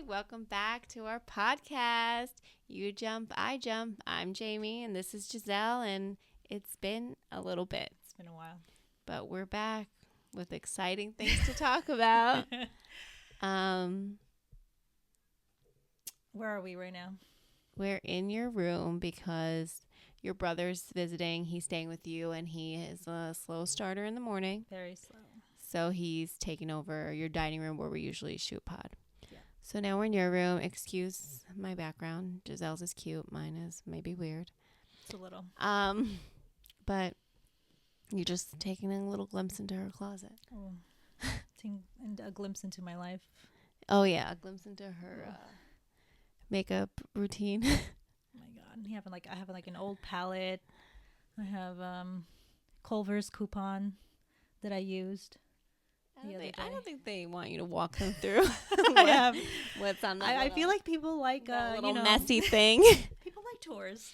welcome back to our podcast. You jump, I jump. I'm Jamie, and this is Giselle, and it's been a little bit. It's been a while. But we're back with exciting things to talk about. Where are we right now? We're in your room because your brother's visiting. He's staying with you, and he is a slow starter in the morning. Very slow. So he's taking over your dining room where we usually shoot pod. Yeah. So now we're in your room. Excuse my background. Giselle's is cute. Mine is maybe weird. It's a little. But you're just taking a little glimpse into her closet. Oh. And a glimpse into my life. Oh, yeah. A glimpse into her makeup routine. Oh, my God. I have an old palette. I have Culver's coupon that I used. I don't think they want you to walk them through what's on the I feel like people like little messy thing. People like tours.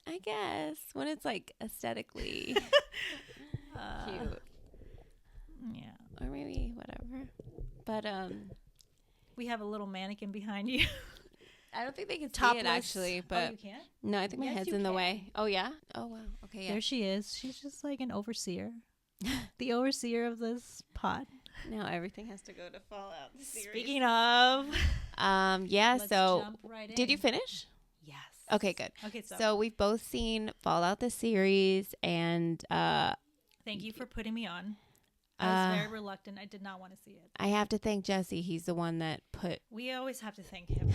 I guess when it's like aesthetically cute. Yeah. Or maybe whatever. But we have a little mannequin behind you. I don't think they can Topless. see it actually, but you can't? no, I think my head's in the way. Oh yeah? Oh wow. Okay, yeah. There she is. She's just like an overseer. The overseer of this pod. Now everything has to go to Fallout series. Speaking of, yeah, let's so jump right did in. you finish? Yes. Okay, good. Okay, So we've both seen Fallout the series, and thank you for putting me on. I was very reluctant. I did not want to see it. I have to thank Jesse. He's the one that put. We always have to thank him.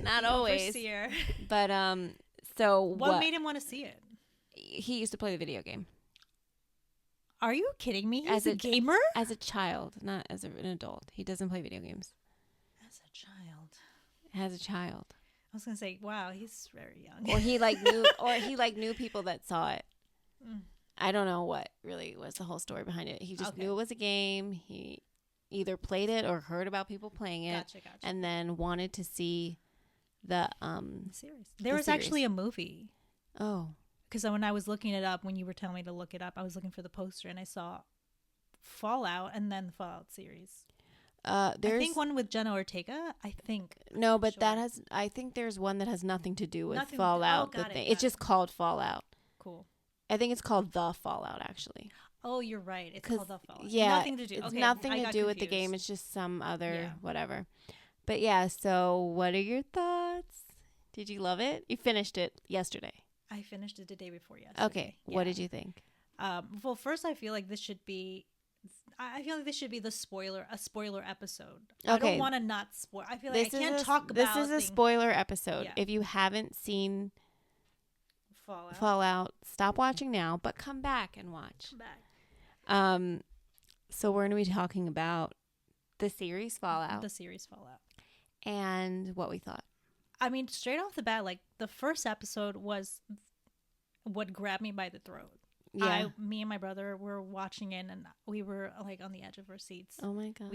Not always. Overseer. But so what made him want to see it? He used to play the video game. Are you kidding me? He's a gamer? As a child, not as an adult. He doesn't play video games. As a child. As a child. I was gonna say, wow, he's very young. Or he knew people that saw it. Mm. I don't know what really was the whole story behind it. He just knew it was a game. He either played it or heard about people playing it. Gotcha. And then wanted to see the series. There was actually a movie. Oh. Because when I was looking it up, when you were telling me to look it up, I was looking for the poster and I saw Fallout and then the Fallout series. I think one with Jenna Ortega. I think. No, but I think there's one that has nothing to do with Fallout. It's just called Fallout. Cool. I think it's called The Fallout, actually. Oh, you're right. It's called The Fallout. Yeah. Nothing to do. It's nothing to do with the game. It's just some other whatever. But yeah, so what are your thoughts? Did you love it? You finished it yesterday. I finished it the day before yesterday. Okay. Yeah. What did you think? Well, first, I feel like this should be a spoiler episode. Okay. I don't want to not spoil. I feel like I can't talk about. This is a spoiler episode. Yeah. If you haven't seen Fallout, stop watching now, but come back and watch. Come back. So we're going to be talking about the series Fallout. And what we thought. I mean, straight off the bat, like the first episode was what grabbed me by the throat. Yeah. Me and my brother were watching it, and we were like on the edge of our seats. Oh my God.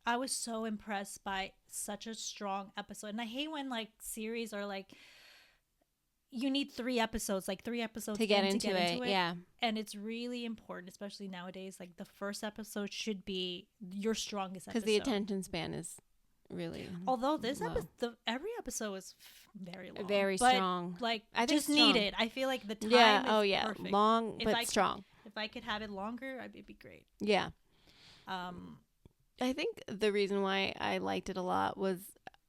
I was so impressed by such a strong episode. And I hate when like series are like, you need 3 episodes to get into it. Yeah. And it's really important, especially nowadays. Like the first episode should be your strongest episode. Because the attention span is really although this episode, every episode was very long, very strong. Like I just need it. I feel like the time is perfect. Long but strong. If I could have it longer, it'd be great. Yeah. I think the reason why I liked it a lot was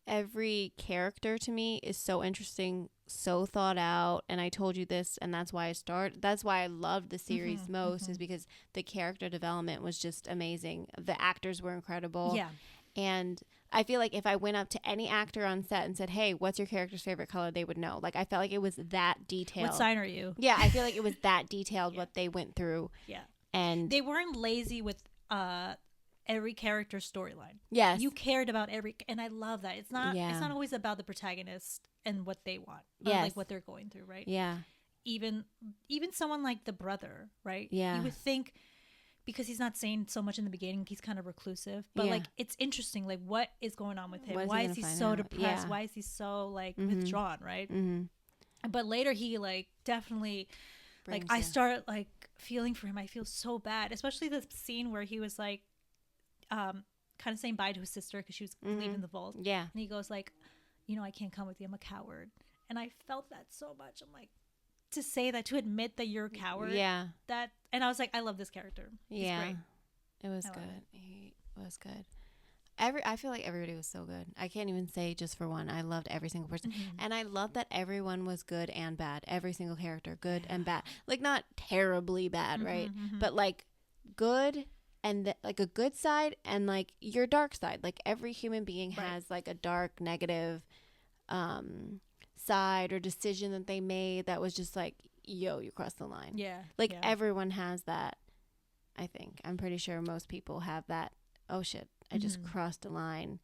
every character to me is so interesting, so thought out, and I told you this, and that's why I loved the series most, is because the character development was just amazing. The actors were incredible. Yeah. And I feel like if I went up to any actor on set and said, hey, what's your character's favorite color? They would know. Like, I felt like it was that detailed. What sign are you? Yeah, I feel like it was that detailed what they went through. Yeah. And they weren't lazy with every character's storyline. Yes. You cared about and I love that. It's not always about the protagonist and what they want. Or like what they're going through, right? Yeah. Even someone like the brother, right? Yeah. You would think, because he's not saying so much in the beginning, he's kind of reclusive, but like it's interesting, like what is going on with him? Why is he so depressed? Yeah. Why is he so like withdrawn, right? But later he like definitely I start like feeling for him. I feel so bad, especially the scene where he was like kind of saying bye to his sister because she was leaving the vault. Yeah. And he goes like, you know, I can't come with you. I'm a coward. And I felt that so much. I'm like, to say that, to admit that you're a coward. Yeah. That, and I was like, I love this character. He's great. It was good. He was good. I feel like everybody was so good. I can't even say just for one. I loved every single person. And I love that everyone was good and bad. Every single character, good and bad. Like, not terribly bad, right? But, like, good and, like, a good side and, like, your dark side. Like, every human being has, like, a dark, negative side or decision that they made that was just, like, yo, you crossed the line. Yeah. Like, everyone has that, I think. I'm pretty sure most people have that, oh, shit. I just crossed a line,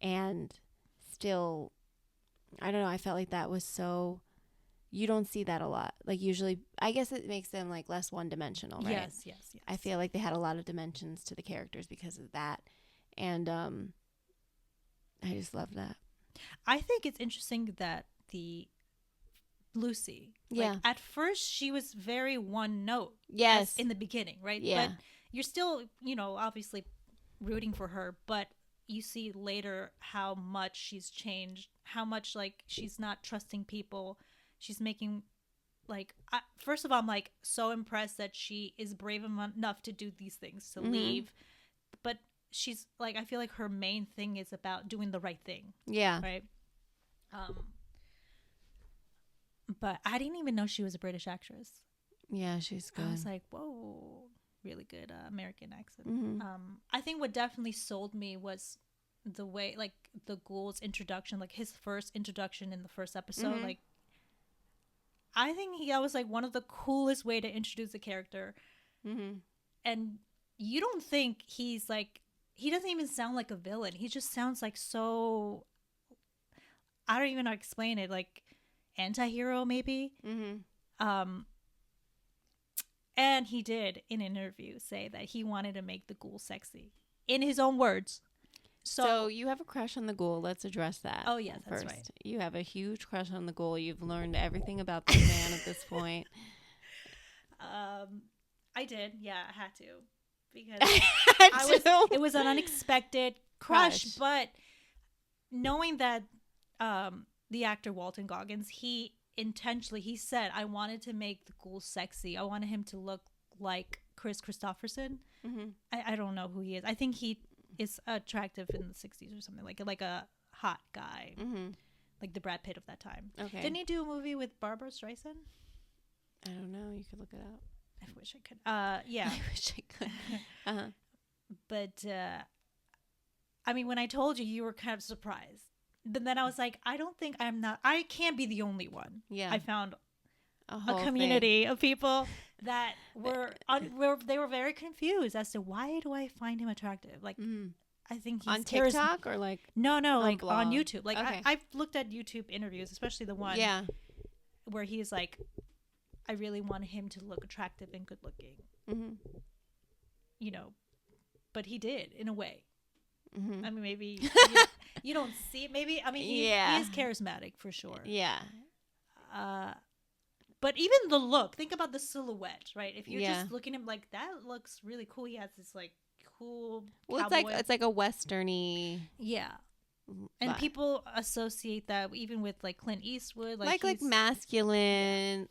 and still, I don't know. I felt like that was so, you don't see that a lot. Like, usually, I guess it makes them like less one-dimensional, right? Yes. I feel like they had a lot of dimensions to the characters because of that. And I just love that. I think it's interesting that the Lucy, like, at first she was very one note. Yes. In the beginning, right? Yeah. But you're still, you know, obviously rooting for her, but you see later how much she's changed, how much, like, she's not trusting people. She's making, like, first of all, I'm like so impressed that she is brave enough to do these things, to leave. But she's like, I feel like her main thing is about doing the right thing. Yeah. Right. But I didn't even know she was a British actress. Yeah, she's good. I was like, whoa. Really good American accent. I think what definitely sold me was the way, like, the Ghoul's introduction, like his first introduction in the first episode. Like, I think that was like one of the coolest way to introduce a character. And you don't think he's like, he doesn't even sound like a villain. He just sounds like so, I don't even know how to explain it, like anti-hero maybe. And he did, in an interview, say that he wanted to make the Ghoul sexy, in his own words. So you have a crush on the Ghoul. Let's address that. Oh, yes, that's first. right. You have a huge crush on the Ghoul. You've learned everything about this man at this point. I did. Yeah, I had to. Because it was an unexpected crush. But knowing that the actor Walton Goggins, he said, I wanted to make the Ghoul sexy. I wanted him to look like Chris Christopherson. I don't know who he is. I think he is attractive in the 60s or something, like a hot guy, like the Brad Pitt of that time. Okay. Didn't he do a movie with Barbara Streisand? I don't know. You could look it up. I wish I could. Yeah. I wish I could. But I mean, when I told you, you were kind of surprised. But then I was like, I can't be the only one. Yeah. I found a community of people that they were very confused as to, why do I find him attractive? Like, I think he's on TikTok or like no, like blog? On YouTube. Like, okay. I've looked at YouTube interviews, especially the one where he's like, I really want him to look attractive and good looking. You know, but he did, in a way. I mean, maybe you don't see it. Maybe, I mean, he is charismatic for sure. Yeah. But even the look, think about the silhouette, right? If you're just looking at him like, that looks really cool. He has this like cool. Well, it's like a westerny. Yeah. And people associate that even with like Clint Eastwood, like masculine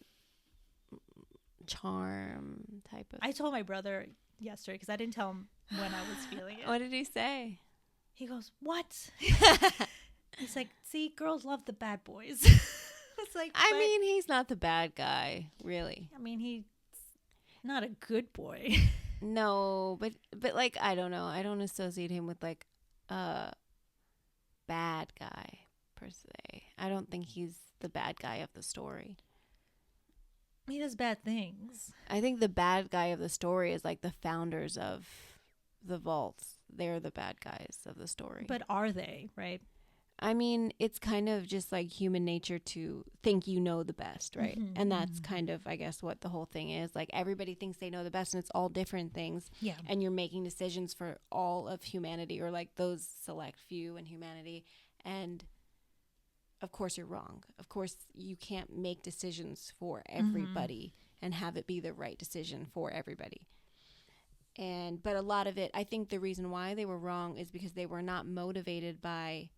charm type of. I told my brother yesterday, because I didn't tell him when I was feeling it. What did he say? He goes, what? He's like, see, girls love the bad boys. It's like, I mean, he's not the bad guy, really. I mean, he's not a good boy. No, but like, I don't know. I don't associate him with like a bad guy per se. I don't think he's the bad guy of the story. He does bad things. I think the bad guy of the story is like the founders of the vaults. They're the bad guys of the story. But are they, right? I mean, it's kind of just like human nature to think you know the best, right? And that's kind of, I guess, what the whole thing is. Like, everybody thinks they know the best, and it's all different things. Yeah. And you're making decisions for all of humanity, or like those select few in humanity. And of course you're wrong. Of course you can't make decisions for everybody and have it be the right decision for everybody. But a lot of it, I think the reason why they were wrong is because they were motivated by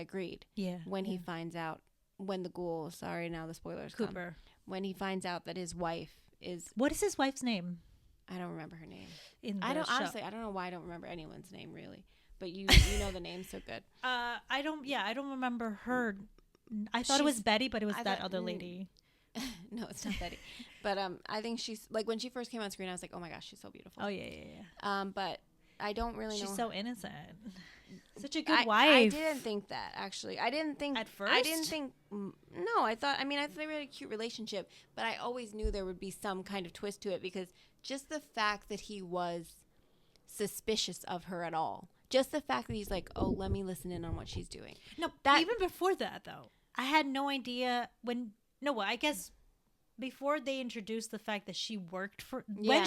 greed. Yeah. When he finds out, when the ghoul, sorry, now the spoilers Cooper. come. When he finds out that his wife is... What is his wife's name? I don't remember her name. Honestly, I don't know why I don't remember anyone's name, really. But you know the name so good. I don't remember her. I thought it was Betty, but it was that other lady. No, it's not Betty. But I think she's, like, when she first came on screen, I was like, oh my gosh, she's so beautiful. Oh, yeah. But I don't really know. She's so innocent. Such a good wife. I didn't think that, actually. I didn't think... At first? I didn't think... No, I thought they had a cute relationship, but I always knew there would be some kind of twist to it, because just the fact that he was suspicious of her at all, just the fact that he's like, oh, let me listen in on what she's doing. No, even before that, though, I had no idea I guess before they introduced the fact that she worked for... Yeah.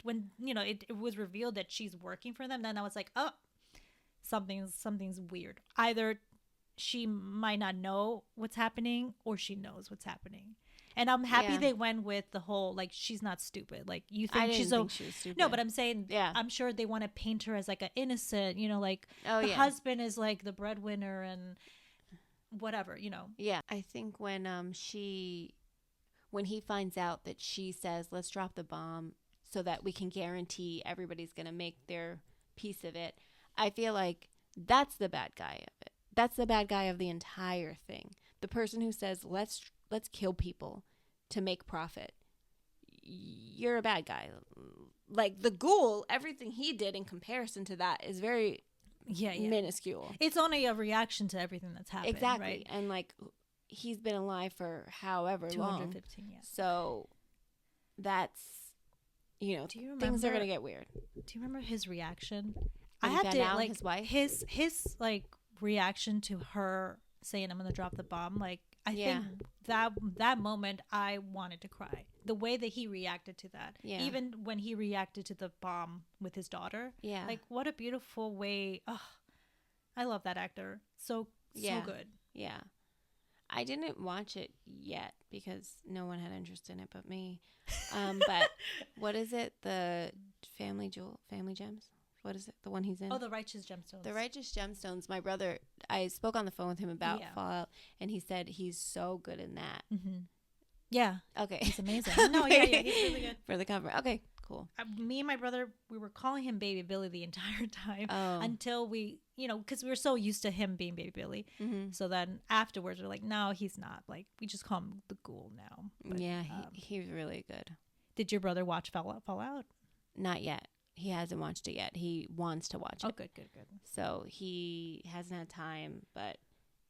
When it was revealed that she's working for them, then I was like, oh, something's weird. Either she might not know what's happening, or she knows what's happening. And I'm happy they went with the whole, like, she's not stupid. Like, you think she was stupid. No, but I'm saying, I'm sure they want to paint her as, like, an innocent, like, husband is, like, the breadwinner and whatever, Yeah, I think when he finds out that she says, let's drop the bomb so that we can guarantee everybody's going to make their piece of it, I feel like that's the bad guy of it. That's the bad guy of the entire thing. The person who says, let's kill people to make profit. You're a bad guy. Like, the ghoul, everything he did in comparison to that is very minuscule. It's only a reaction to everything that's happened. Exactly. Right? And, like, he's been alive for however 215 long. So that's, things are going to get weird. Do you remember his reaction? I had to, like, his wife? His like, reaction to her saying, I'm going to drop the bomb, like, I think that moment I wanted to cry. The way that he reacted to that. Yeah. Even when he reacted to the bomb with his daughter. Yeah. Like, what a beautiful way. Oh, I love that actor. So good. Yeah. I didn't watch it yet because no one had interest in it but me. But what is it? The Family Gems? What is it? The one he's in? Oh, The Righteous Gemstones. The Righteous Gemstones. My brother, I spoke on the phone with him about Fallout, and he said he's so good in that. Mm-hmm. Yeah. Okay. He's amazing. No, he's really good. For the cover. Okay, cool. Me and my brother, we were calling him Baby Billy the entire time until we, because we were so used to him being Baby Billy. Mm-hmm. So then afterwards, we're like, no, he's not. Like, we just call him the Ghoul now. But, yeah, he's really good. Did your brother watch Fallout? Not yet. He hasn't watched it yet. He wants to watch it. Oh, good. So he hasn't had time, but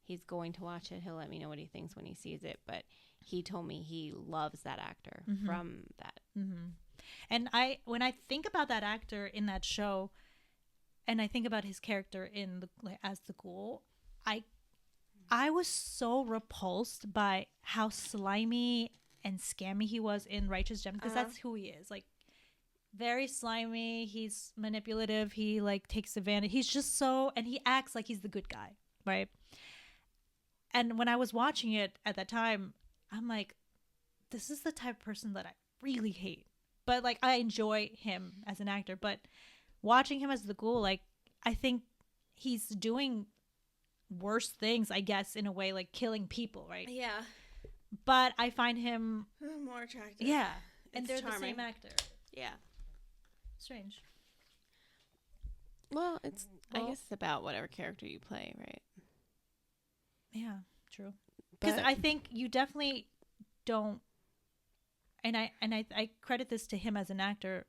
he's going to watch it. He'll let me know what he thinks when he sees it. But he told me he loves that actor from that. Mm-hmm. And when I think about that actor in that show, and I think about his character as the Ghoul, I was so repulsed by how slimy and scammy he was in Righteous Gems, because that's who he is. Like, very slimy. He's manipulative. He, like, takes advantage. He's just so, and he acts like he's the good guy, right? And when I was watching it at that time, I'm like, this is the type of person that I really hate. But, like, I enjoy him as an actor. But watching him as the Ghoul, like, I think he's doing worse things, I guess, in a way, like killing people, right? Yeah. But I find him more attractive. Yeah. And it's they're charming. the same actor. Yeah. Strange. Well, I guess it's about whatever character you play, right? Yeah, true. Because I think you definitely don't, and I credit this to him as an actor.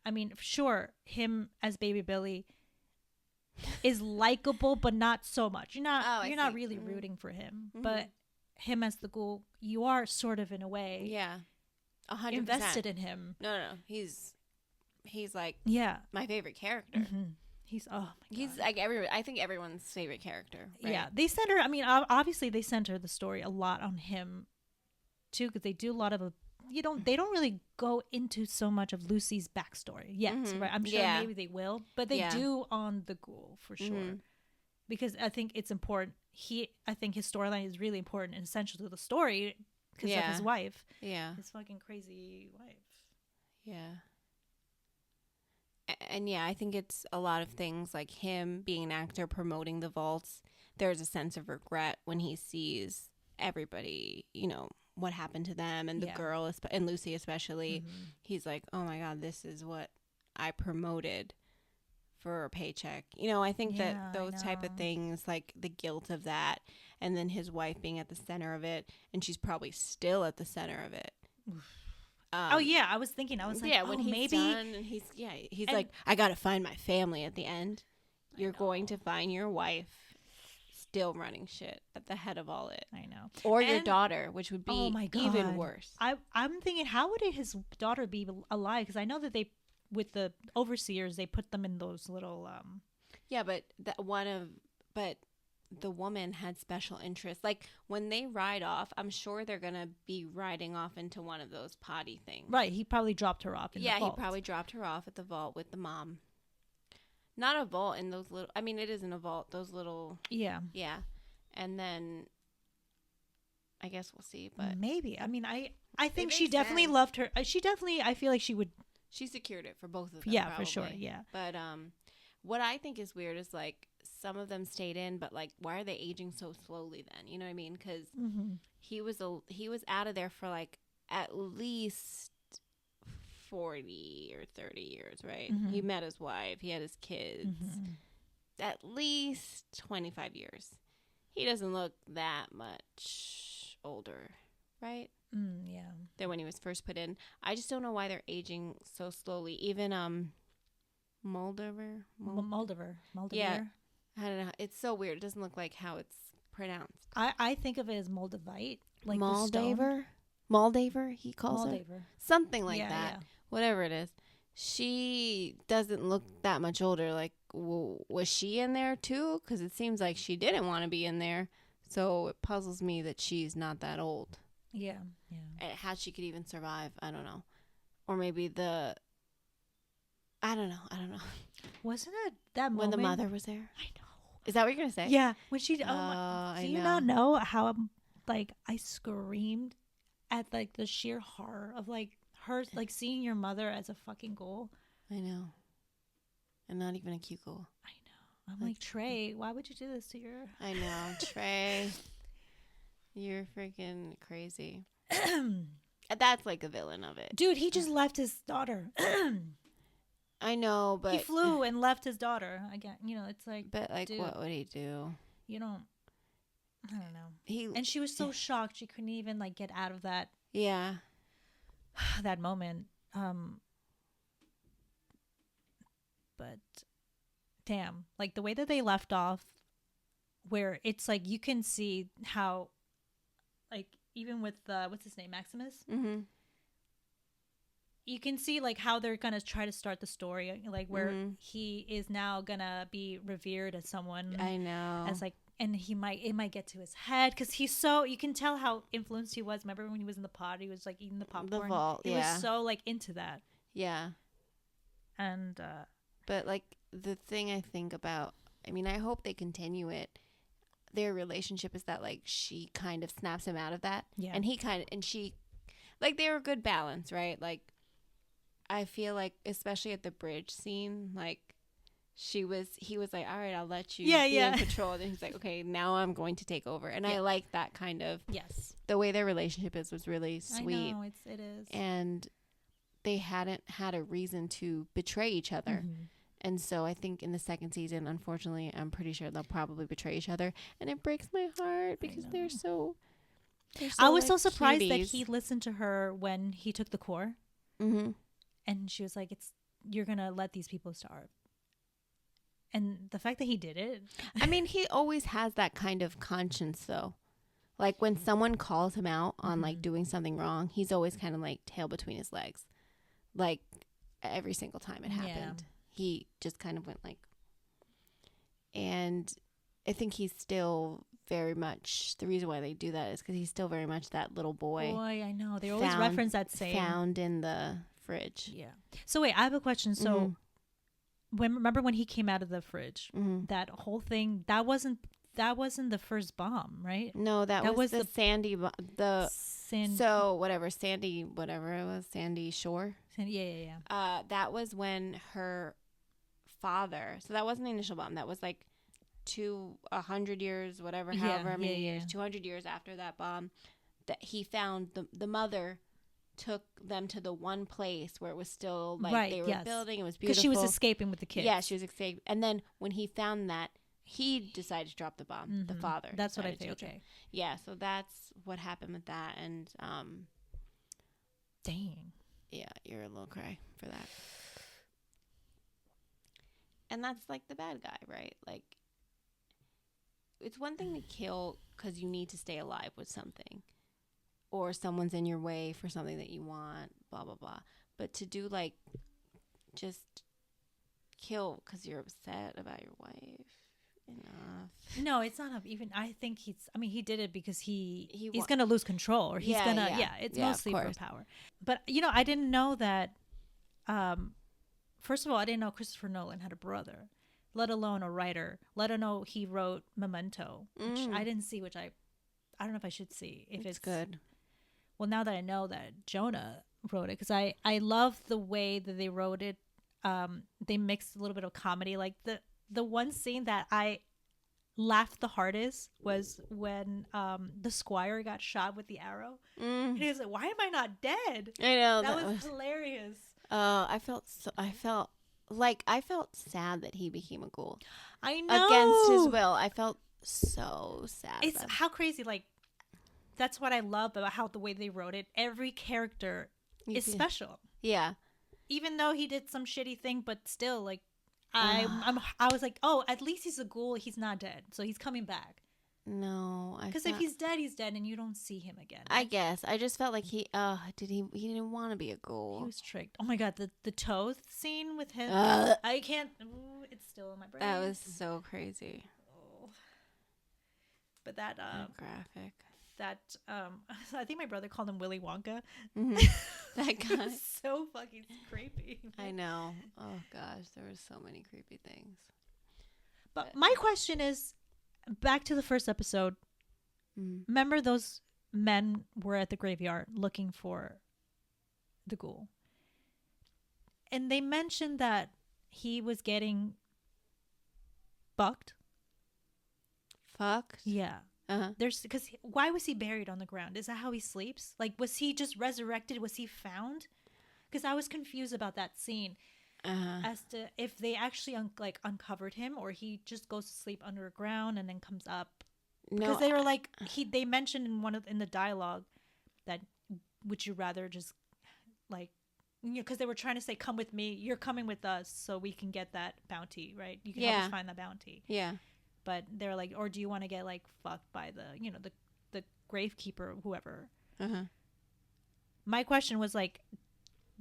I mean, sure, him as Baby Billy is likable, but not so much. You're not really rooting for him, but him as the Ghoul, you are sort of, in a way. Yeah. 100%. Invested in him. No. He's like my favorite character. Mm-hmm. He's my God. He's like I think everyone's favorite character. Right? Yeah, they center. I mean, obviously they center the story a lot on him too, because they do a lot of they don't really go into so much of Lucy's backstory yet, right? I'm sure maybe they will, but they do on the Ghoul for sure, because I think it's important. I think his storyline is really important and essential to the story because of his wife. Yeah, his fucking crazy wife. Yeah. And yeah, I think it's a lot of things like him being an actor promoting the vaults. There's a sense of regret when he sees everybody, what happened to them and the girl and Lucy especially. He's like, oh my God, this is what I promoted for a paycheck. I think that those type of things, like the guilt of that, and then his wife being at the center of it, and she's probably still at the center of it. I was thinking, when he's maybe done, and he's like, I gotta find my family at the end. You're going to find your wife still running shit at the head of all it. I know. Or your daughter, which would be even worse. I'm thinking, how would his daughter be alive? Because I know that with the overseers, they put them in those little yeah, but the woman had special interests. Like when they ride off, I'm sure they're gonna be riding off into one of those potty things. Right. He probably dropped her off in the vault. He probably dropped her off at the vault with the mom. Not a vault in those little, I mean, it isn't a vault, those little. Yeah. Yeah. And then I guess we'll see, but maybe. I mean, I think she definitely loved her. I feel like she would. She secured it for both of them. Yeah, probably. for sure. Yeah. But what I think is weird is like some of them stayed in, but like why are they aging so slowly then? You know what I mean? Because he was out of there for like at least 40 or 30 years, right? He met his wife. He had his kids. At least 25 years. He doesn't look that much older, right? Yeah. Than when he was first put in. I just don't know why they're aging so slowly. Even Moldover. Yeah. I don't know. It's so weird. It doesn't look like how it's pronounced. I think of it as Moldavite, like Moldaver, he calls it. Moldaver. Something like that. Yeah. Whatever it is. She doesn't look that much older. Like, was she in there too? Because it seems like she didn't want to be in there. So it puzzles me that she's not that old. Yeah. And how she could even survive, I don't know. Or maybe I don't know. Wasn't it that moment when the mother was there? I know. Is that what you're gonna say? Yeah. When she, do you not know how like I screamed at like the sheer horror of like her like seeing your mother as a fucking ghoul. I know. And not even a cute ghoul. I know. I'm like, Trey, why would you do this to your? I know, Trey. You're freaking crazy. That's like a villain of it. Dude, he just left his daughter. I know, but... He flew and left his daughter. Again, it's like... But, like, dude, what would he do? I don't know. And she was so shocked she couldn't even, like, get out of that... Yeah. That moment. But, damn. Like, the way that they left off, where it's, like, you can see how... Like, even with, what's his name, Maximus? Mm-hmm. You can see, like, how they're going to try to start the story, like, where he is now going to be revered as someone. I know. As, like, and it might get to his head, because he's so, you can tell how influenced he was. Remember when he was in the pod, he was, like, eating the popcorn? The vault, he was so, like, into that. Yeah. And, but, like, the thing I think about, I mean, I hope they continue it. Their relationship is that, like, she kind of snaps him out of that. Yeah. And she, like, they were a good balance, right? Like, I feel like, especially at the bridge scene, like, he was like, all right, I'll let you be in control. And he's like, okay, now I'm going to take over. And I like that kind of, the way their relationship was really sweet. I know, it is. And they hadn't had a reason to betray each other. Mm-hmm. And so I think in the second season, unfortunately, I'm pretty sure they'll probably betray each other. And it breaks my heart because they're so I was so like, surprised cuties. that he listened to her when he took the core. Mm-hmm. And she was like, you're going to let these people starve. And the fact that he did it. I mean, he always has that kind of conscience, though. Like, when someone calls him out on, like, doing something wrong, he's always kind of, like, tail between his legs. Like, every single time it happened. He just kind of went, like... And I think he's still very much... The reason why they do that is because he's still very much that little boy. Boy, I know. They always reference that saying. Found in the fridge. Yeah. So, wait, I have a question. So... remember when he came out of the fridge, that whole thing, that wasn't the first bomb, right? No, that was the Sandy, Sandy Shore. Yeah. That was when father. So that wasn't the initial bomb. That was like 100 years, whatever, however many years, 200 years after that bomb, that he found the mother took them to the one place where it was still like they were building. It was beautiful. Because she was escaping with the kids. Yeah, she was escaping. And then when he found that, he decided to drop the bomb. Mm-hmm. The father. That's what I think. Okay. Yeah, so that's what happened with that. And dang. Yeah, you're a little cry for that. And that's like the bad guy, right? Like, it's one thing to kill because you need to stay alive with something, or someone's in your way for something that you want, blah, blah, blah. But to do, like, just kill because you're upset about your wife, enough. No, it's not even. I think he did it because he's going to lose control, or he's going to, it's mostly for power. But, I didn't know that, first of all, I didn't know Christopher Nolan had a brother, let alone a writer, let alone he wrote Memento, which I didn't see, which I don't know if I should see. If it's good. Well, now that I know that Jonah wrote it, because I love the way that they wrote it. They mixed a little bit of comedy. Like the one scene that I laughed the hardest was when the squire got shot with the arrow. And he was like, "Why am I not dead?" I know. That was hilarious. I felt sad that he became a ghoul. I know. Against his will. I felt so sad. It's how crazy, like, that's what I love about how the way they wrote it. Every character is special. Yeah. Even though he did some shitty thing, but still, like, I was like, oh, at least he's a ghoul. He's not dead, so he's coming back. No, because if he's dead, and you don't see him again. I guess I just felt like he didn't want to be a ghoul. He was tricked. Oh my god, the toe scene with him. I can't. It's still in my brain. That was so crazy. Oh. But that graphic. That I think my brother called him Willy Wonka. Mm-hmm. That guy so fucking creepy. I know. Oh gosh, there were so many creepy things. But my question is, back to the first episode. Remember those men were at the graveyard looking for the ghoul, and they mentioned that he was getting fucked. Yeah. There's because why was he buried on the ground? Is that how he sleeps? Like, was he just resurrected? Was he found? Because I was confused about that scene as to if they actually uncovered him, or he just goes to sleep underground and then comes up. No, because they were like they mentioned in the dialogue that would you rather just like, because they were trying to say, come with me, you're coming with us so we can get that bounty, right? You can help us find the bounty. Yeah. But they're like, or do you want to get like fucked by the gravekeeper or whoever? My question was like,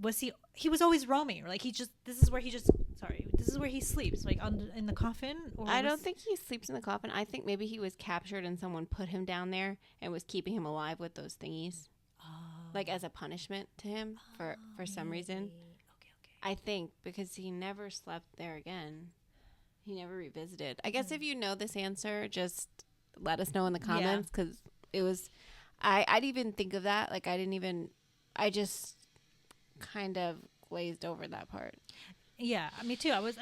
was he was always roaming, or like this is where he sleeps, like in the coffin? Or I don't think he sleeps in the coffin. I think maybe he was captured and someone put him down there and was keeping him alive with those thingies, like as a punishment to him for some reason. Okay. I think because he never slept there again. He never revisited. I guess if you know this answer, just let us know in the comments, because it was, I didn't even think of that. Like I just kind of glazed over that part. Yeah, me too. I was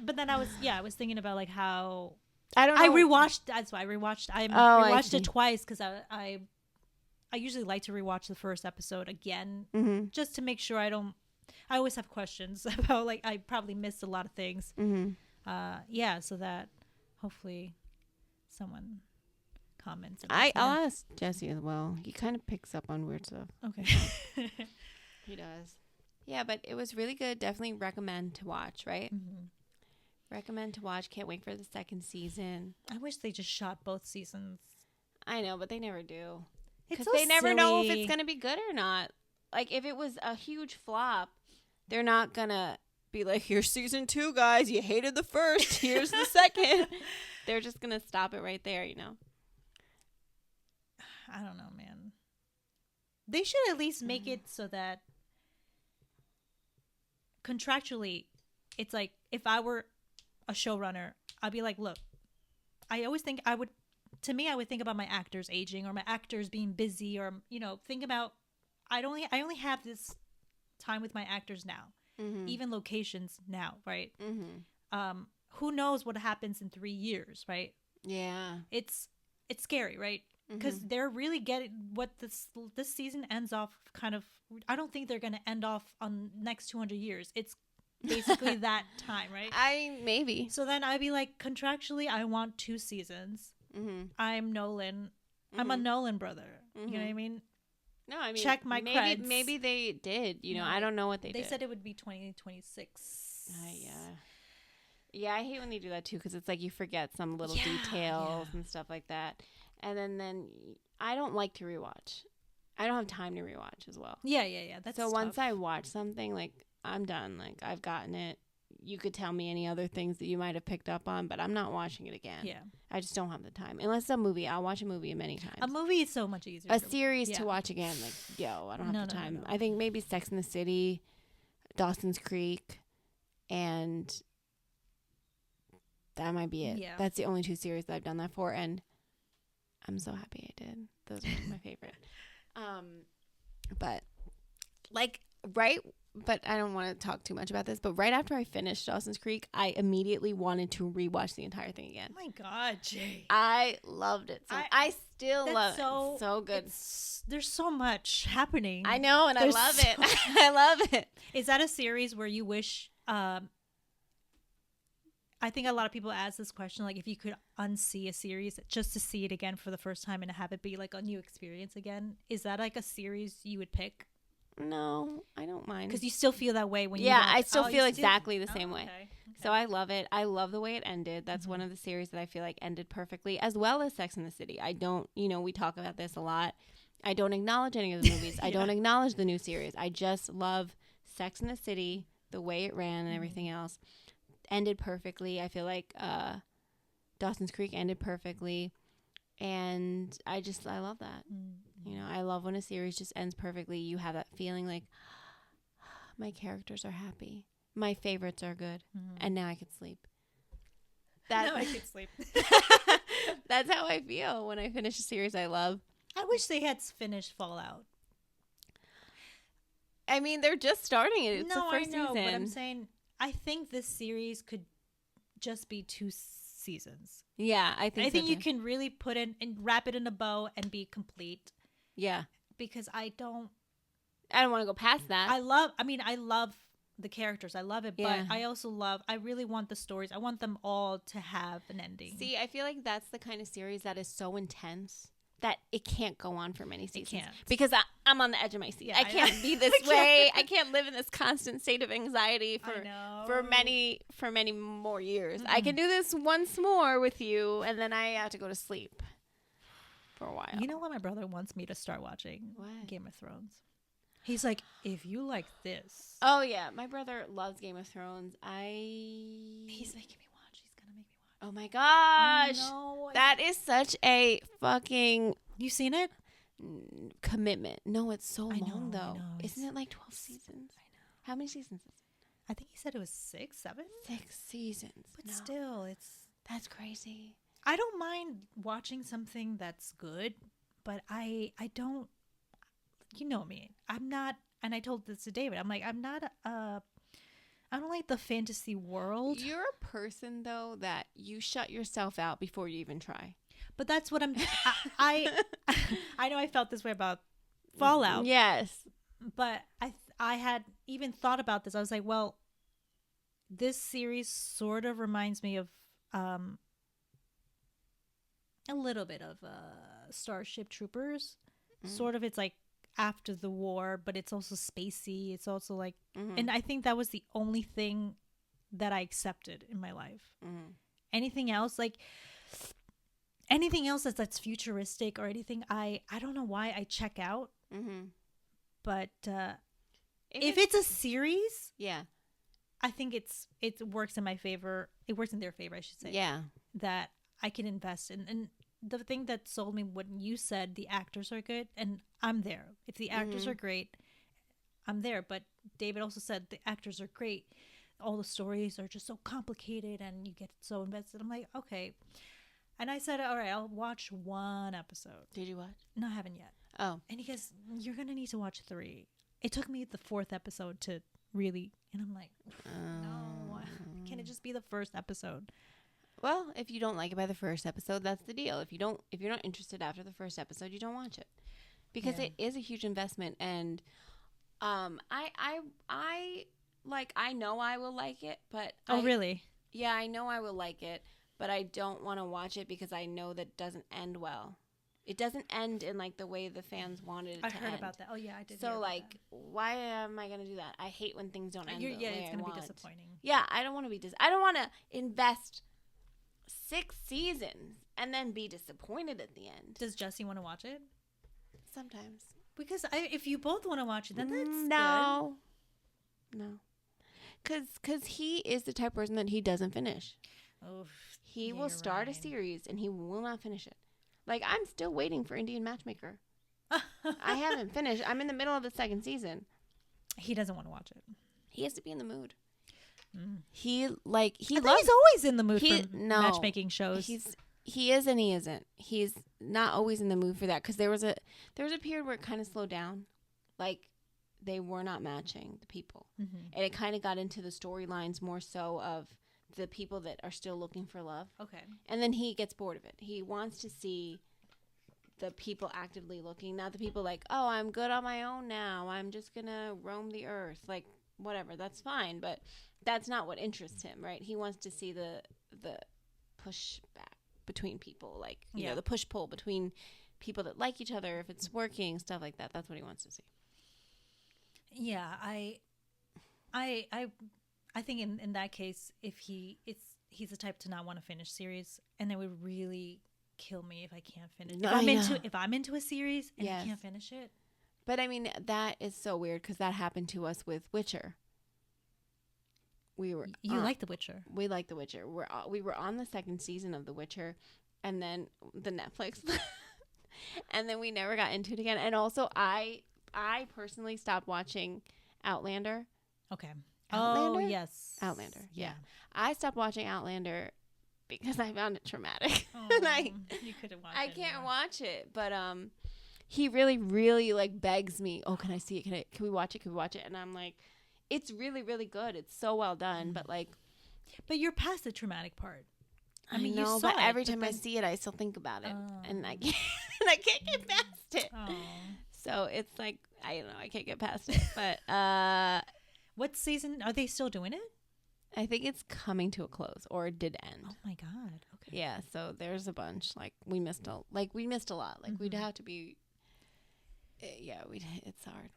thinking about like how I don't know. I rewatched. That's why I rewatched. I rewatched it twice because I usually like to rewatch the first episode again, just to make sure I always have questions about, like, I probably missed a lot of things. So that hopefully someone comments. I'll ask Jesse as well. He kind of picks up on weird stuff. Okay. He does. Yeah, but it was really good. Definitely recommend to watch, right? Recommend to watch. Can't wait for the second season. I wish they just shot both seasons. I know, but they never do. Because they never know if it's going to be good or not. Like, if it was a huge flop, they're not going to be like, here's season 2, guys. You hated the first. Here's the second. They're just going to stop it right there, you know? I don't know, man. They should at least make it so that contractually, it's like, if I were a showrunner, I'd be like, look, I always think I would think about my actors aging, or my actors being busy, or, think about, I only have this time with my actors now, even locations now, right? who knows what happens in 3 years, right? Yeah. It's scary, right? Because they're really getting what this season ends off kind of. I don't think they're going to end off on next 200 years. It's basically that time, right? Maybe. So then I'd be like, contractually, I want 2 seasons. I'm Nolan. I'm a Nolan brother. You know what I mean? No, I mean, check my creds. Maybe they did. You know, I don't know what they did. They said it would be 2026. Yeah. Yeah, I hate when they do that too, because it's like you forget some little details and stuff like that. And then I don't like to rewatch. I don't have time to rewatch as well. Yeah. That's so tough. Once I watch something, like, I'm done. Like, I've gotten it. You could tell me any other things that you might have picked up on, but I'm not watching it again. Yeah. I just don't have the time. Unless it's a movie. I'll watch a movie many times. A movie is so much easier. A series to watch again, like, I don't have the time. No. I think maybe Sex and the City, Dawson's Creek, and that might be it. Yeah. That's the only 2 series that I've done that for, and I'm so happy I did. Those are my favorite. But like, right, but I don't want to talk too much about this, but right after I finished Dawson's Creek, I immediately wanted to rewatch the entire thing again. Oh my God, Jay. I loved it. I still love it. It's so good. There's so much happening. I know, and I love it. I love it. Is that a series where you wish, I think a lot of people ask this question, like, if you could unsee a series just to see it again for the first time and have it be like a new experience again, is that like a series you would pick? No, I don't mind. Because you still feel that way when I still feel exactly the same way. Okay. So I love it. I love the way it ended. That's one of the series that I feel like ended perfectly, as well as Sex and the City. I don't, we talk about this a lot. I don't acknowledge any of the movies. I don't acknowledge the new series. I just love Sex and the City, the way it ran and everything else. Ended perfectly. I feel like Dawson's Creek ended perfectly. And I love that. I love when a series just ends perfectly. You have that feeling like, my characters are happy. My favorites are good. And now I can sleep. Now I can sleep. That's how I feel when I finish a series I love. I wish they had finished Fallout. I mean, they're just starting it. It's the first season. But I'm saying, I think this series could just be 2 seasons. Yeah, I think you can really put in and wrap it in a bow and be complete. Yeah. Because I don't want to go past that. I love the characters. I love it, but I really want the stories. I want them all to have an ending. See, I feel like that's the kind of series that is so intense that it can't go on for many seasons. It can't. Because I'm on the edge of my seat. I can't be this way. I can't live in this constant state of anxiety for many more years. I can do this once more with you, and then I have to go to sleep for a while. You know what my brother wants me to start watching? What? Game of Thrones. He's like, if you like this. Oh, yeah. My brother loves Game of Thrones. He's making me watch. He's going to make me watch. Oh, my gosh. No. That is such a fucking... You seen it? Commitment. No, it's so long, though. I know. Isn't it like 12 seasons? I know. How many seasons is it? I think he said it was 6, 7? 6 seasons. But still, that's crazy. I don't mind watching something that's good, but I don't, you know me. I'm not, and I told this to David, I'm like, I don't like the fantasy world. You're a person, though, that you shut yourself out before you even try. But that's what I know I felt this way about Fallout. Yes. But I had even thought about this. I was like, well, this series sort of reminds me of a little bit of Starship Troopers. Sort of, it's like after the war, but it's also spacey. It's also like, and I think that was the only thing that I accepted in my life. Anything else, that's futuristic or anything, I don't know why I check out. But if it's a series, I think it works in my favor. It works in their favor, I should say. Yeah, that I can invest in. And the thing that sold me when you said the actors are good, and I'm there. If the actors are great, I'm there. But David also said the actors are great. All the stories are just so complicated and you get so invested. I'm like, okay. And I said, all right, I'll watch 1 episode. Did you watch? No, I haven't yet. Oh. And he goes, you're going to need to watch 3. It took me the 4th episode to really, and I'm like, no. Can it just be the first episode? Well, if you don't like it by the first episode, that's the deal. If you're not interested after the first episode, you don't watch it, because it is a huge investment. And I know I will like it, but really? Yeah, I know I will like it, but I don't want to watch it because I know that it doesn't end well. It doesn't end in like the way the fans wanted it to end. I heard about that. Oh yeah, I did. So like, why am I gonna do that? I hate when things don't end. It's gonna be disappointing. Yeah, I don't want to be I don't want to invest 6 seasons and then be disappointed at the end. Does Jesse want to watch it? Sometimes. Because if you both want to watch it, then that's No. Because he is the type of person that he doesn't finish. Oh, he will start a series and he will not finish it. Like, I'm still waiting for Indian Matchmaker. I haven't finished. I'm in the middle of the 2nd season. He doesn't want to watch it. He has to be in the mood. He's always in the mood for matchmaking shows. He is and he isn't. He's not always in the mood for that, because there was a period where it kind of slowed down. Like, they were not matching the people. And it kind of got into the storylines more so of the people that are still looking for love. Okay. And then he gets bored of it. He wants to see the people actively looking, not the people like, oh, I'm good on my own now. I'm just going to roam the earth. Like, whatever. That's fine. But that's not what interests him, right? He wants to see the push back between people. Like, you know, the push-pull between people that like each other, if it's working, stuff like that. That's what he wants to see. Yeah, I think in that case, if he's the type to not want to finish series, and it would really kill me if I can't finish. If I'm into a series and I can't finish it. But I mean, that is so weird, because that happened to us with Witcher. You like The Witcher. We like The Witcher. We were on the 2nd season of The Witcher, and then the Netflix, and then we never got into it again. And also, I personally stopped watching Outlander. Okay. Outlander? Oh, yes. Outlander. Yeah. I stopped watching Outlander because I found it traumatic. Oh, you couldn't watch it. I can't watch it, but he really, really like begs me, "Oh, can I see it? Can we watch it? Can we watch it?" And I'm like, "It's really, really good. It's so well done." But like, you're past the traumatic part. I mean, no, but every time I see it, I still think about it, and I can't get past it. So it's like, I don't know, I can't get past it. But what season are they still doing it? I think it's coming to a close, or it did end. Oh my god! Okay. Yeah, so there's a bunch. Like, we missed a lot. Like, we'd have to be. It's hard.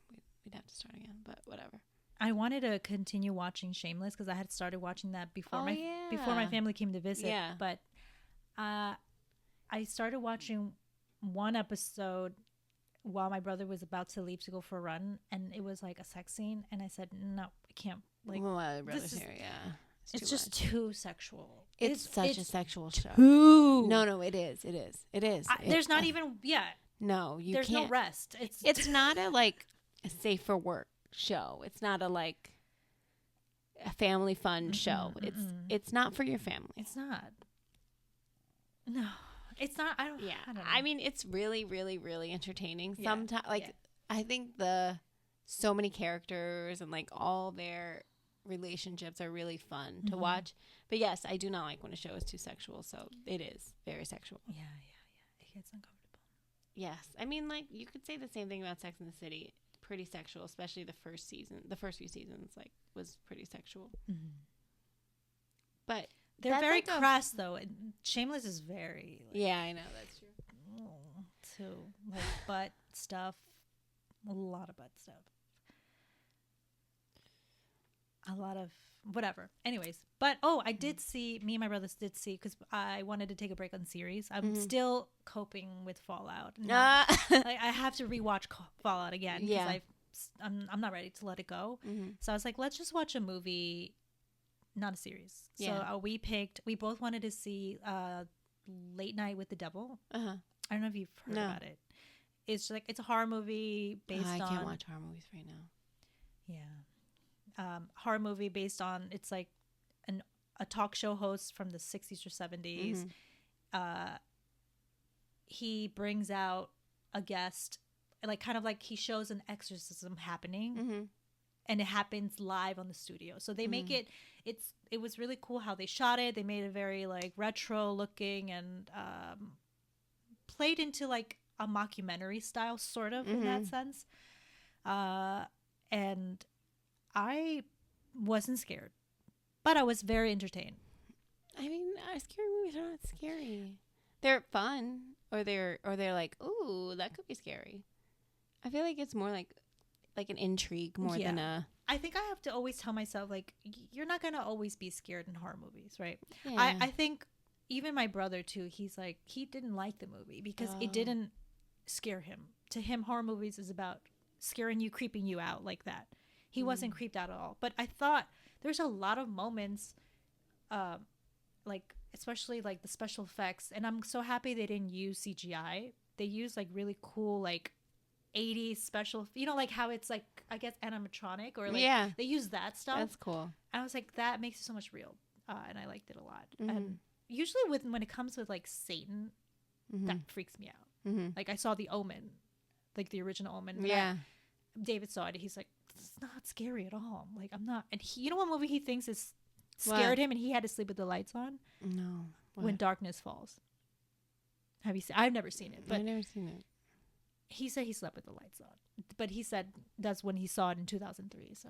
We'd have to start again, but whatever. I wanted to continue watching Shameless because I had started watching that before my family came to visit. Yeah. But I started watching one episode while my brother was about to leave to go for a run, and it was like a sex scene, and I said, no, I can't. Like, well, my brother's here, yeah. It's just too sexual. It's such a sexual show. No, it is. There's not even, No, you there's can't. no rest. It's not a safe for work show. It's not a family fun show. It's not for your family. It's not. No, it's not. I don't know. I mean, it's really, really, really entertaining. Sometimes, I think so many characters and like all their relationships are really fun to watch. But yes, I do not like when a show is too sexual. So it is very sexual. Yeah. It gets uncomfortable. Yes, I mean, like, you could say the same thing about Sex and the City. Pretty sexual, especially the first season. The first few seasons, like, was pretty sexual. But they're very crass, though. Shameless is very. I know, that's true. Too, like, butt stuff. A lot of butt stuff. A lot of whatever. Anyways, but I did see. Me and my brothers did see, because I wanted to take a break on series. I'm still coping with Fallout. I have to rewatch Fallout again because I'm not ready to let it go. So I was like, let's just watch a movie, not a series. So we both wanted to see Late Night with the Devil. I don't know if you've heard about it. It's like, it's a horror movie based on. I can't watch horror movies right now. Yeah. Horror movie based on, it's like a talk show host from the 60s or 70s. He brings out a guest, like, kind of like he shows an exorcism happening, and it happens live on the studio. So they make it's it was really cool how they shot it. They made it very like retro looking and played into like a mockumentary style, sort of in that sense. And I wasn't scared, but I was very entertained. I mean, scary movies are not scary. They're fun, or they're like, ooh, that could be scary. I feel like it's more like an intrigue more than a. I think I have to always tell myself, like, you're not gonna always be scared in horror movies, right? Yeah. I think even my brother too. He's like, he didn't like the movie because it didn't scare him. To him, horror movies is about scaring you, creeping you out like that. He wasn't creeped out at all. But I thought there's a lot of moments, like especially like the special effects, and I'm so happy they didn't use CGI. They used like really cool like 80s special, you know, like how it's like, I guess, animatronic, or like they use that stuff. That's cool. And I was like, that makes it so much real, and I liked it a lot. And usually when it comes with like Satan, that freaks me out. Like I saw The Omen, like the original Omen. David saw it. He's like, it's not scary at all. I'm like, I'm not. And he, you know what movie he thinks is scared him, and he had to sleep with the lights on? No. What? When Darkness Falls. Have you seen? I've never seen it, but I've never seen it. He said he slept with the lights on, but he said that's when he saw it in 2003. So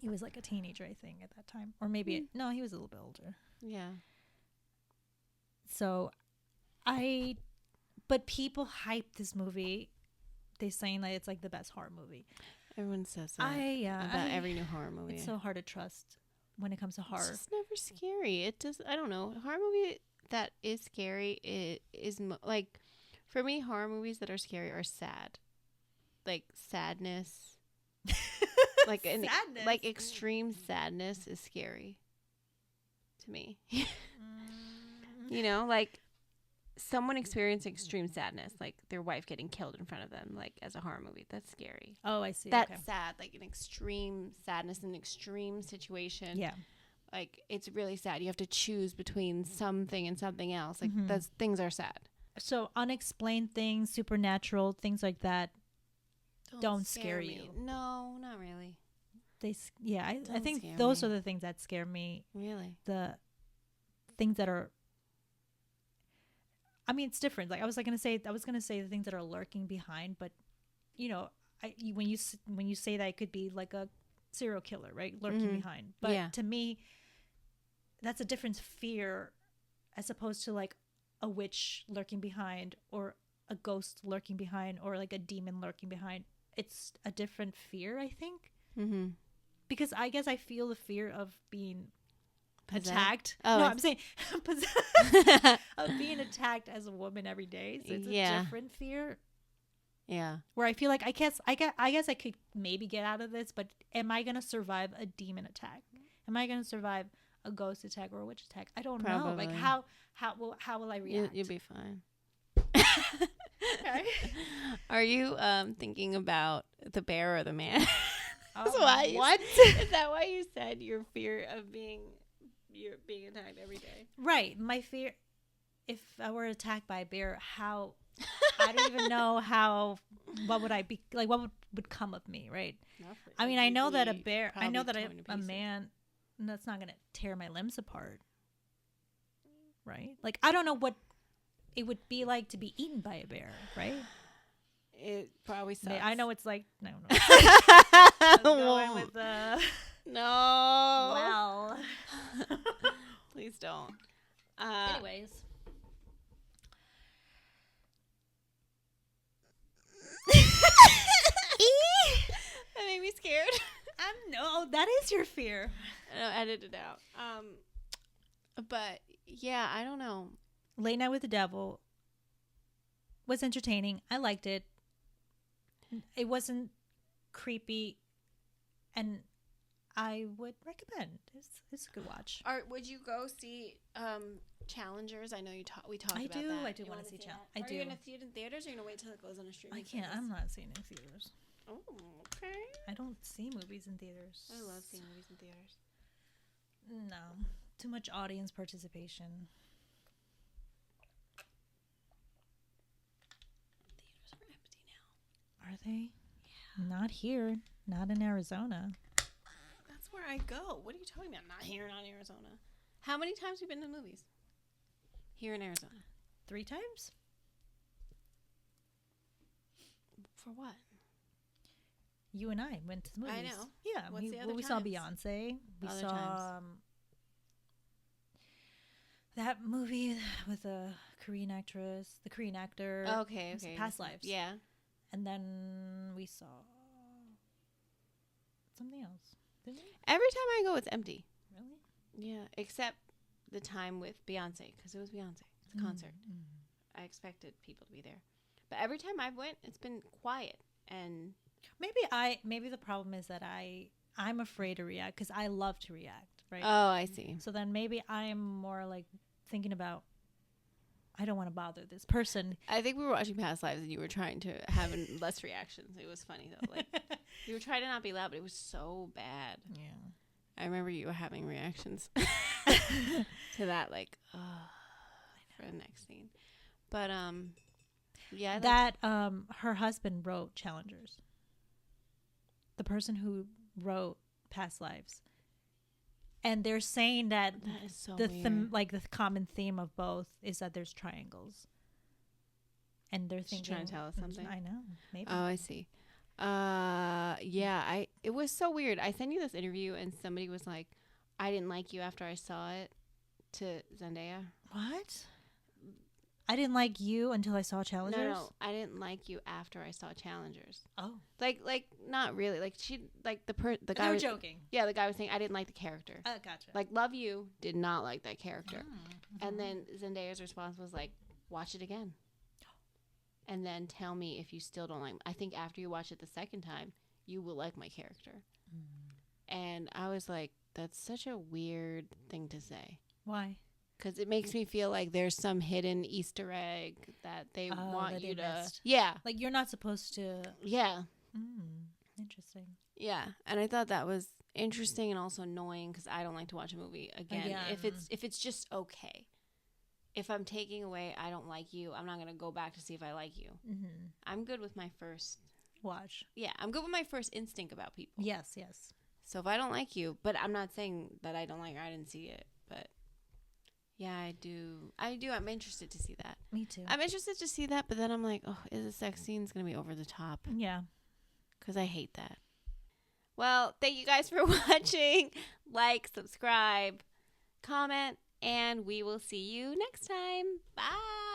he was like a teenager, I think, at that time, or maybe no, he was a little bit older. Yeah. So but people hype this movie. They're saying that it's like the best horror movie. Everyone says that about every new horror movie. It's so hard to trust when it comes to horror. It's just never scary. It just, I don't know. Horror movie that is scary is like, for me, horror movies that are scary are sad. Like sadness. Like sadness. Like extreme sadness is scary to me. You know, like someone experiencing extreme sadness, like their wife getting killed in front of them, like as a horror movie. That's scary. Oh, I see. That's sad. Like an extreme sadness, an extreme situation. Yeah. Like it's really sad. You have to choose between something and something else. Like those things are sad. So unexplained things, supernatural things like that don't scare you. No, not really. I think those are the things that scare me. Really? The things that are, I mean, it's different. Like I was going to say the things that are lurking behind, but you know, when you say that, it could be like a serial killer, right? Lurking behind. But to me, that's a different fear as opposed to like a witch lurking behind, or a ghost lurking behind, or like a demon lurking behind. It's a different fear, I think. Because I guess I feel the fear of being attacked. Oh, no, I'm saying of being attacked as a woman every day. So it's a different fear. Yeah. Where I feel like I guess I could maybe get out of this, but am I gonna survive a demon attack? Am I gonna survive a ghost attack or a witch attack? I don't know. Like how will I react? You'll be fine. Okay. Are you thinking about the bear or the man? What? Is that why you said your fear of being attacked every day? Right. My fear, if I were attacked by a bear, how I don't even know what would I be like? What would come of me? Right. I mean, I know that a bear. I know that a man. That's not gonna tear my limbs apart. Right. Like I don't know what it would be like to be eaten by a bear. Right. It probably sucks. I know it's like no. I'm going with no. Well. Please don't. Anyways. That made me scared. No, that is your fear. No, edit it out. But yeah, I don't know. Late Night with the Devil was entertaining. I liked it. It wasn't creepy, and I would recommend. It's a good watch. Would you go see Challengers? I know we talked about that. I do want to see Challengers. Are you going to see it in theaters, or are you going to wait till it goes on a streaming service? I'm not seeing it in theaters. Oh, okay. I don't see movies in theaters. I love seeing movies in theaters. No. Too much audience participation. Theaters are empty now. Are they? Yeah. Not here. Not in Arizona. That's where where I go. What are you talking about? Not here, not in Arizona. How many times have you been to the movies? Here in Arizona. 3 times? For what? You and I went to the movies. I know. Yeah. What's the other we saw times? Beyonce. We Other saw times. that movie with the Korean actress, the Korean actor. Okay. Past Lives. Yeah. And then we saw something else. Didn't we? Every time I go, it's empty. Really? Yeah, except the time with Beyonce, because it was Beyonce. It's a concert. I expected people to be there. But every time I've went, it's been quiet. And maybe the problem is that I'm afraid to react because I love to react, right? oh, I see. So then maybe I'm more like thinking about, I don't want to bother this person. I think we were watching Past Lives and you were trying to have less reactions. It was funny though. Like you were trying to not be loud, but it was so bad. Yeah. I remember you having reactions to that, like, for the next scene. But yeah, that her husband wrote Challengers. The person who wrote Past Lives. And they're saying that is so the weird. the common theme of both is that there's triangles. And they're She's thinking, trying to tell us something. I know, maybe. Oh, I see. Yeah, it was so weird. I sent you this interview and somebody was like, I didn't like you after I saw it, to Zendaya. What? I didn't like you until I saw Challengers? No, I didn't like you after I saw Challengers. Oh. Like not really. Like she, like the guy They were was joking. Yeah, the guy was saying I didn't like the character. Gotcha. Like Love You did not like that character. Mm-hmm. And then Zendaya's response was like, watch it again. And then tell me if you still don't like me. I think after you watch it the second time, you will like my character. And I was like, that's such a weird thing to say. Why? Because it makes me feel like there's some hidden Easter egg that they want that you they to. missed. Yeah. Like you're not supposed to. Yeah. Interesting. Yeah. And I thought that was interesting and also annoying because I don't like to watch a movie again. If it's just okay. If I'm taking away, I don't like you, I'm not going to go back to see if I like you. Mm-hmm. I'm good with my first watch. Yeah, I'm good with my first instinct about people. Yes. So if I don't like you, but I'm not saying that I don't like her, I didn't see it, but yeah, I do. I'm interested to see that. Me too. I'm interested to see that, but then I'm like, oh, is the sex scene's going to be over the top? Yeah. Because I hate that. Well, thank you guys for watching. Like, subscribe, comment, and we will see you next time. Bye.